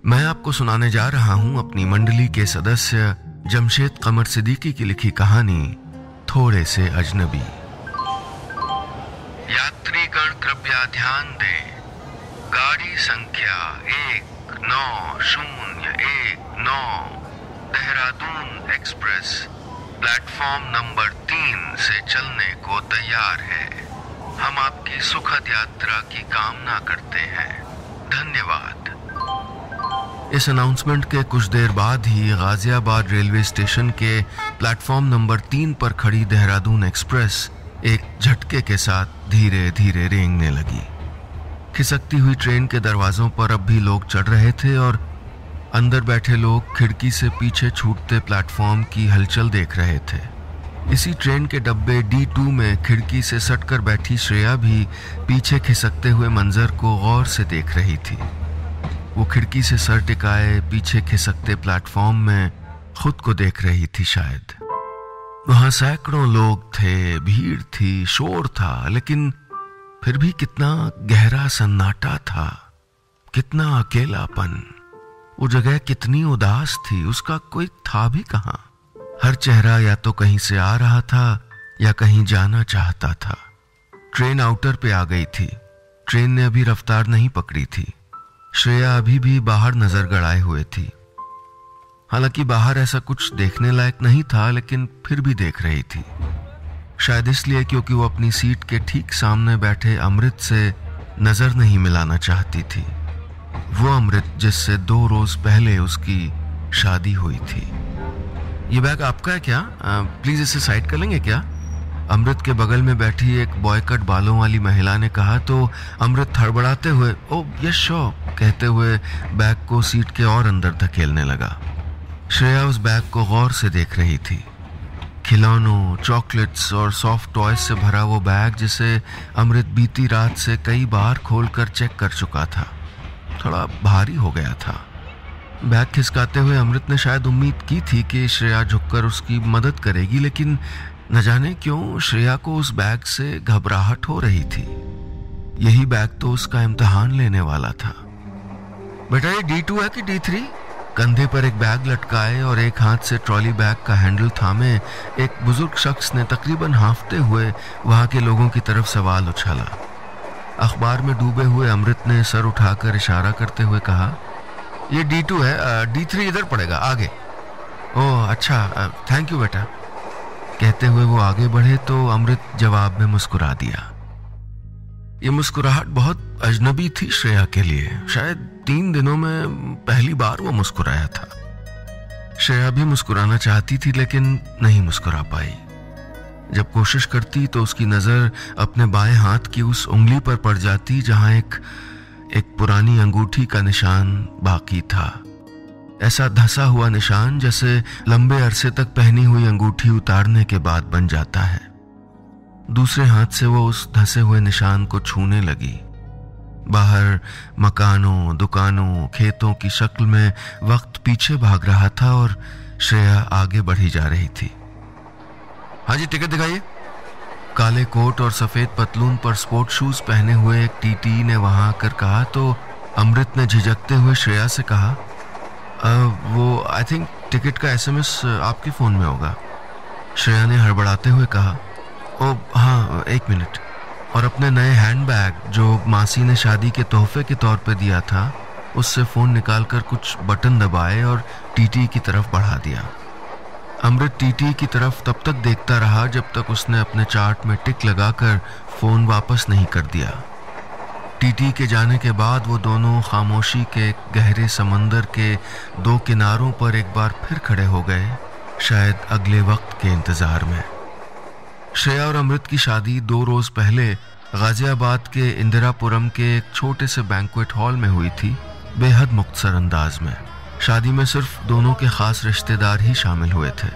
मैं आपको सुनाने जा रहा हूं अपनी मंडली के सदस्य जमशेद कमर सिद्दीकी की लिखी कहानी थोड़े से अजनबी। यात्रीगण कृपया ध्यान दें। गाड़ी संख्या 1901 देहरादून एक्सप्रेस प्लेटफॉर्म नंबर 3 से चलने को तैयार है। हम आपकी सुखद यात्रा की कामना करते हैं। धन्यवाद। इस अनाउंसमेंट के कुछ देर बाद ही गाजियाबाद रेलवे स्टेशन के प्लेटफॉर्म नंबर 3 पर खड़ी देहरादून एक्सप्रेस एक झटके के साथ धीरे धीरे रेंगने लगी। खिसकती हुई ट्रेन के दरवाजों पर अब भी लोग चढ़ रहे थे और अंदर बैठे लोग खिड़की से पीछे छूटते प्लेटफॉर्म की हलचल देख रहे थे। इसी ट्रेन के डब्बे D2 में खिड़की से सटकर बैठी श्रेया भी पीछे खिसकते हुए मंजर को गौर से देख रही थी। वो खिड़की से सर टिकाए पीछे खिसकते प्लेटफॉर्म में खुद को देख रही थी। शायद वहां सैकड़ों लोग थे, भीड़ थी, शोर था, लेकिन फिर भी कितना गहरा सन्नाटा था, कितना अकेलापन। वो जगह कितनी उदास थी, उसका कोई था भी कहां। हर चेहरा या तो कहीं से आ रहा था या कहीं जाना चाहता था। ट्रेन आउटर पे आ गई थी। ट्रेन ने अभी रफ्तार नहीं पकड़ी थी। श्रेया अभी भी बाहर नजर गड़ाए हुए थी। हालांकि बाहर ऐसा कुछ देखने लायक नहीं था, लेकिन फिर भी देख रही थी। शायद इसलिए क्योंकि वो अपनी सीट के ठीक सामने बैठे अमृत से नजर नहीं मिलाना चाहती थी। वो अमृत जिससे 2 रोज पहले उसकी शादी हुई थी। ये बैग आपका है क्या? प्लीज इसे साइड कर लेंगे क्या? अमृत के बगल में बैठी एक बॉयकट बालों वाली महिला ने कहा तो अमृत हड़बड़ाते हुए ओ यस श्योर कहते हुए बैग को सीट के और अंदर धकेलने लगा। श्रेया उस बैग को गौर से देख रही थी। खिलौनों, चॉकलेट्स और सॉफ्ट टॉयज से भरा वो बैग जिसे अमृत बीती रात से कई बार खोलकर चेक कर चुका था, थोड़ा भारी हो गया था। बैग खिसकाते हुए अमृत ने शायद उम्मीद की थी कि श्रेया झुककर उसकी मदद करेगी, लेकिन न जाने क्यों श्रेया को उस बैग से घबराहट हो रही थी। यही बैग तो उसका इम्तिहान लेने वाला था। बेटा ये D2 है कि D3? कंधे पर एक बैग लटकाए और एक हाथ से ट्रॉली बैग का हैंडल थामे एक बुजुर्ग शख्स ने तकरीबन हांफते हुए वहां के लोगों की तरफ सवाल उछाला। अखबार में डूबे हुए अमृत ने सर उठाकर इशारा करते हुए कहा, ये D2 है, D3 इधर पड़ेगा आगे। ओह अच्छा, थैंक यू बेटा। कहते हुए वो आगे बढ़े तो अमृत जवाब में मुस्कुरा दिया। ये मुस्कुराहट बहुत अजनबी थी श्रेया के लिए। शायद 3 दिनों में पहली बार वो मुस्कुराया था। श्रेया भी मुस्कुराना चाहती थी लेकिन नहीं मुस्कुरा पाई। जब कोशिश करती तो उसकी नजर अपने बाएं हाथ की उस उंगली पर पड़ जाती जहां एक पुरानी अंगूठी का निशान बाकी था। ऐसा धंसा हुआ निशान जैसे लंबे अरसे तक पहनी हुई अंगूठी उतारने के बाद बन जाता है। दूसरे हाथ से वो उस धंसे हुए निशान को छूने लगी। बाहर मकानों, दुकानों, खेतों की शक्ल में वक्त पीछे भाग रहा था और श्रेया आगे बढ़ी जा रही थी। हाँ जी, टिकट दिखाइए। काले कोट और सफेद पतलून पर स्पोर्ट शूज पहने हुए एक टीटी ने वहां आकर कहा तो अमृत ने झिझकते हुए श्रेया से कहा, वो आई थिंक टिकट का SMS आपके फोन में होगा। श्रेया ने हड़बड़ाते हुए कहा, ओ हाँ 1 मिनट, और अपने नए हैंडबैग जो मासी ने शादी के तोहफे के तौर पे दिया था उससे फोन निकालकर कुछ बटन दबाए और टीटी की तरफ बढ़ा दिया। अमृत टीटी की तरफ तब तक देखता रहा जब तक उसने अपने चार्ट में टिक लगाकर फोन वापस नहीं कर दिया। टीटी के जाने के बाद वो दोनों खामोशी के गहरे समंदर के 2 किनारों पर एक बार फिर खड़े हो गए, शायद अगले वक्त के इंतजार में। श्रेया और अमृत की शादी 2 रोज पहले गाजियाबाद के इंदिरापुरम के एक छोटे से बैंक्वेट हॉल में हुई थी, बेहद मुख्तसर अंदाज में। शादी में सिर्फ दोनों के खास रिश्तेदार ही शामिल हुए थे।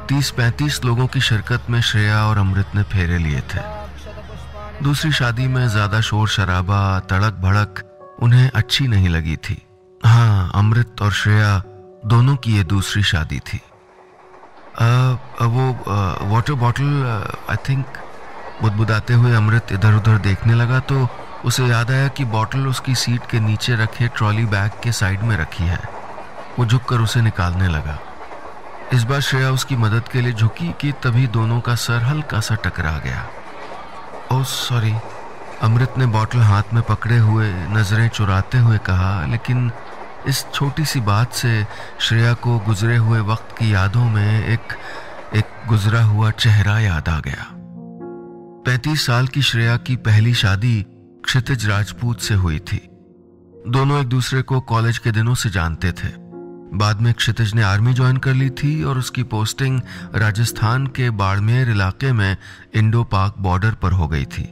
30-35 लोगों की शिरकत में श्रेया और अमृत ने फेरे लिए थे। दूसरी शादी में ज्यादा शोर शराबा, तड़क भड़क उन्हें अच्छी नहीं लगी थी। हाँ, अमृत और श्रेया दोनों की ये दूसरी शादी थी। वो वाटर बॉटल आई थिंक, बुदबुदाते हुए अमृत इधर उधर देखने लगा तो उसे याद आया कि बॉटल उसकी सीट के नीचे रखे ट्रॉली बैग के साइड में रखी है। वो झुककर उसे निकालने लगा। इस बार श्रेया उसकी मदद के लिए झुकी कि तभी दोनों का सर हल्का सा टकरा गया। ओह सॉरी, अमृत ने बॉटल हाथ में पकड़े हुए नजरें चुराते हुए कहा, लेकिन इस छोटी सी बात से श्रेया को गुजरे हुए वक्त की यादों में एक गुजरा हुआ चेहरा याद आ गया। 35 साल की श्रेया की पहली शादी क्षितिज राजपूत से हुई थी। दोनों एक दूसरे को कॉलेज के दिनों से जानते थे। बाद में क्षितिज ने आर्मी ज्वाइन कर ली थी और उसकी पोस्टिंग राजस्थान के बाड़मेर इलाके में इंडो पाक बॉर्डर पर हो गई थी।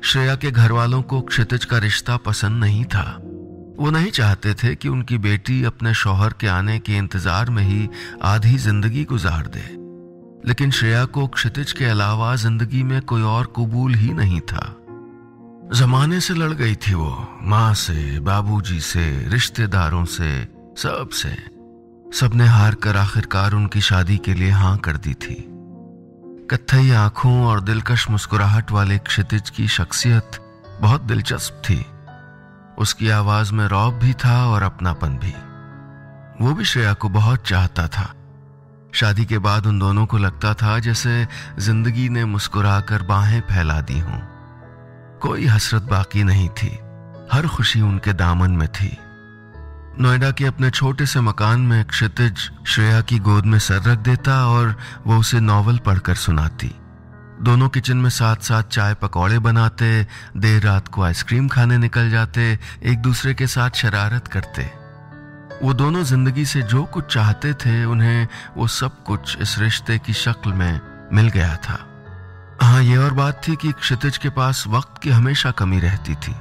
श्रेया के घर वालों को क्षितिज का रिश्ता पसंद नहीं था। वो नहीं चाहते थे कि उनकी बेटी अपने शौहर के आने के इंतजार में ही आधी जिंदगी गुजार दे, लेकिन श्रेया को क्षितिज के अलावा जिंदगी में कोई और कबूल ही नहीं था। जमाने से लड़ गई थी वो, माँ से, बाबूजी से, रिश्तेदारों से, सबसे। सबने हार कर आखिरकार उनकी शादी के लिए हाँ कर दी थी। कत्थई आंखों और दिलकश मुस्कुराहट वाले क्षितिज की शख्सियत बहुत दिलचस्प थी। उसकी आवाज में रौब भी था और अपनापन भी। वो भी श्रेया को बहुत चाहता था। शादी के बाद उन दोनों को लगता था जैसे जिंदगी ने मुस्कुराकर बाहें फैला दी हों। कोई हसरत बाकी नहीं थी, हर खुशी उनके दामन में थी। नोएडा के अपने छोटे से मकान में क्षितिज श्रेया की गोद में सर रख देता और वो उसे नॉवल पढ़कर सुनाती। दोनों किचन में साथ साथ चाय पकौड़े बनाते, देर रात को आइसक्रीम खाने निकल जाते, एक दूसरे के साथ शरारत करते। वो दोनों जिंदगी से जो कुछ चाहते थे उन्हें वो सब कुछ इस रिश्ते की शक्ल में मिल गया था। हाँ, ये और बात थी कि क्षितिज के पास वक्त की हमेशा कमी रहती थी।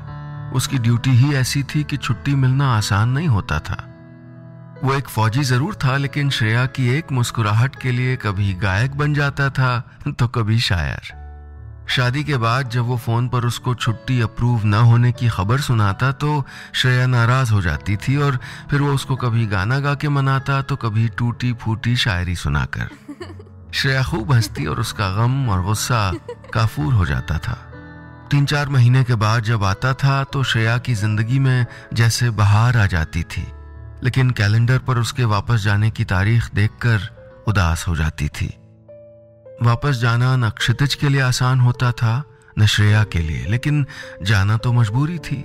उसकी ड्यूटी ही ऐसी थी कि छुट्टी मिलना आसान नहीं होता था। वो एक फौजी जरूर था, लेकिन श्रेया की एक मुस्कुराहट के लिए कभी गायक बन जाता था तो कभी शायर। शादी के बाद जब वो फोन पर उसको छुट्टी अप्रूव न होने की खबर सुनाता तो श्रेया नाराज हो जाती थी और फिर वो उसको कभी गाना गा के मनाता तो कभी टूटी फूटी शायरी सुनाकर। श्रेया खूब हंसती और उसका गम और गुस्सा काफूर हो जाता था। 3-4 महीने के बाद जब आता था तो श्रेया की जिंदगी में जैसे बहार आ जाती थी, लेकिन कैलेंडर पर उसके वापस जाने की तारीख देखकर उदास हो जाती थी। वापस जाना न क्षितिज के लिए आसान होता था न श्रेया के लिए, लेकिन जाना तो मजबूरी थी।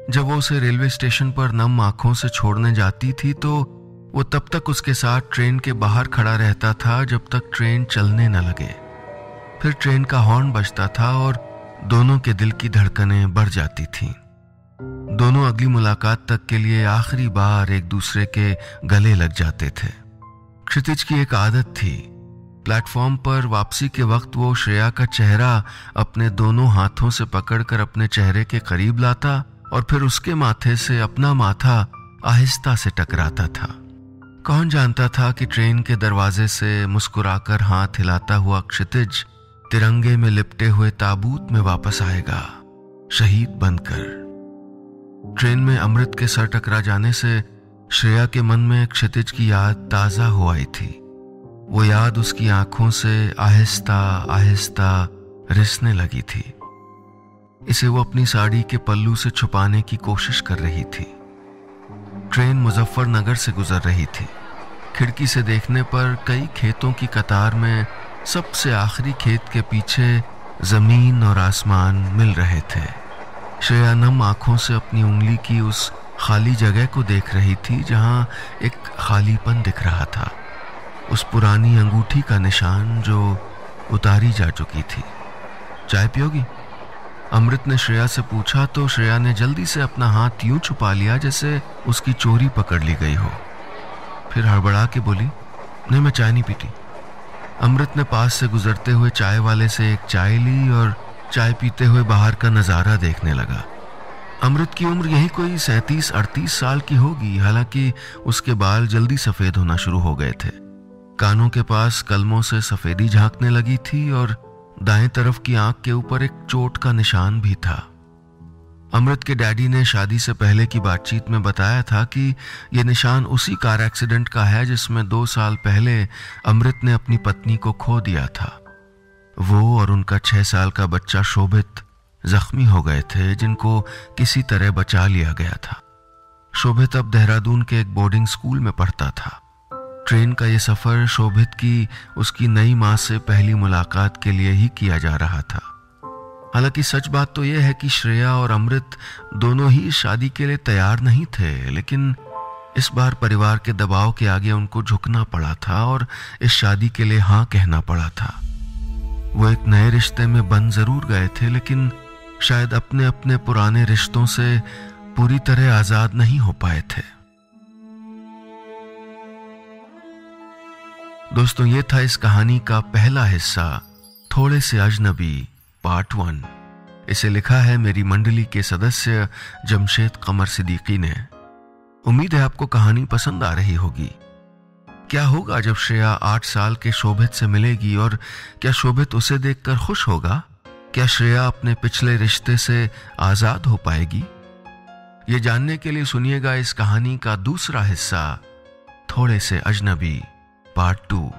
जब वो उसे रेलवे स्टेशन पर नम आंखों से छोड़ने जाती थी तो वो तब तक उसके साथ ट्रेन के बाहर खड़ा रहता था जब तक ट्रेन चलने न लगे। फिर ट्रेन का हॉर्न बजता था और दोनों के दिल की धड़कनें बढ़ जाती थीं। दोनों अगली मुलाकात तक के लिए आखिरी बार एक दूसरे के गले लग जाते थे। क्षितिज की एक आदत थी, प्लेटफॉर्म पर वापसी के वक्त वो श्रेया का चेहरा अपने दोनों हाथों से पकड़कर अपने चेहरे के करीब लाता और फिर उसके माथे से अपना माथा आहिस्ता से टकराता था। कौन जानता था कि ट्रेन के दरवाजे से मुस्कुराकर हाथ हिलाता हुआ क्षितिज तिरंगे में लिपटे हुए ताबूत में वापस आएगा, शहीद बनकर। ट्रेन में अमृत के सर टकरा जाने से श्रेया के मन में क्षितिज की याद ताजा हो आई थी। वो याद उसकी आंखों से आहिस्ता आहिस्ता रिसने लगी थी। इसे वो अपनी साड़ी के पल्लू से छुपाने की कोशिश कर रही थी। ट्रेन मुजफ्फरनगर से गुजर रही थी। खिड़की से देखने पर कई खेतों की कतार में सबसे आखिरी खेत के पीछे जमीन और आसमान मिल रहे थे। श्रेया नम आंखों से अपनी उंगली की उस खाली जगह को देख रही थी जहां एक खालीपन दिख रहा था, उस पुरानी अंगूठी का निशान जो उतारी जा चुकी थी। चाय पियोगी? अमृत ने श्रेया से पूछा तो श्रेया ने जल्दी से अपना हाथ यूं छुपा लिया जैसे उसकी चोरी पकड़ ली गई हो। फिर हड़बड़ा के बोली, नहीं मैं चाय नहीं पीती। अमृत ने पास से गुजरते हुए चाय वाले से एक चाय ली और चाय पीते हुए बाहर का नजारा देखने लगा। अमृत की उम्र यही कोई 37-38 साल की होगी, हालांकि उसके बाल जल्दी सफेद होना शुरू हो गए थे। कानों के पास कलमों से सफेदी झांकने लगी थी और दाएं तरफ की आंख के ऊपर एक चोट का निशान भी था। अमृत के डैडी ने शादी से पहले की बातचीत में बताया था कि यह निशान उसी कार एक्सीडेंट का है जिसमें 2 साल पहले अमृत ने अपनी पत्नी को खो दिया था। वो और उनका 6 साल का बच्चा शोभित जख्मी हो गए थे, जिनको किसी तरह बचा लिया गया था। शोभित अब देहरादून के एक बोर्डिंग स्कूल में पढ़ता था। ट्रेन का ये सफर शोभित की उसकी नई मां से पहली मुलाकात के लिए ही किया जा रहा था। हालांकि सच बात तो यह है कि श्रेया और अमृत दोनों ही शादी के लिए तैयार नहीं थे, लेकिन इस बार परिवार के दबाव के आगे उनको झुकना पड़ा था और इस शादी के लिए हाँ कहना पड़ा था। वो एक नए रिश्ते में बंध जरूर गए थे, लेकिन शायद अपने अपने पुराने रिश्तों से पूरी तरह आजाद नहीं हो पाए थे। दोस्तों, ये था इस कहानी का पहला हिस्सा, थोड़े से अजनबी पार्ट 1। इसे लिखा है मेरी मंडली के सदस्य जमशेद कमर सिद्दीकी ने। उम्मीद है आपको कहानी पसंद आ रही होगी। क्या होगा जब श्रेया 8 साल के शोभित से मिलेगी, और क्या शोभित उसे देखकर खुश होगा? क्या श्रेया अपने पिछले रिश्ते से आजाद हो पाएगी? ये जानने के लिए सुनिएगा इस कहानी का दूसरा हिस्सा, थोड़े से अजनबी पार्ट 2।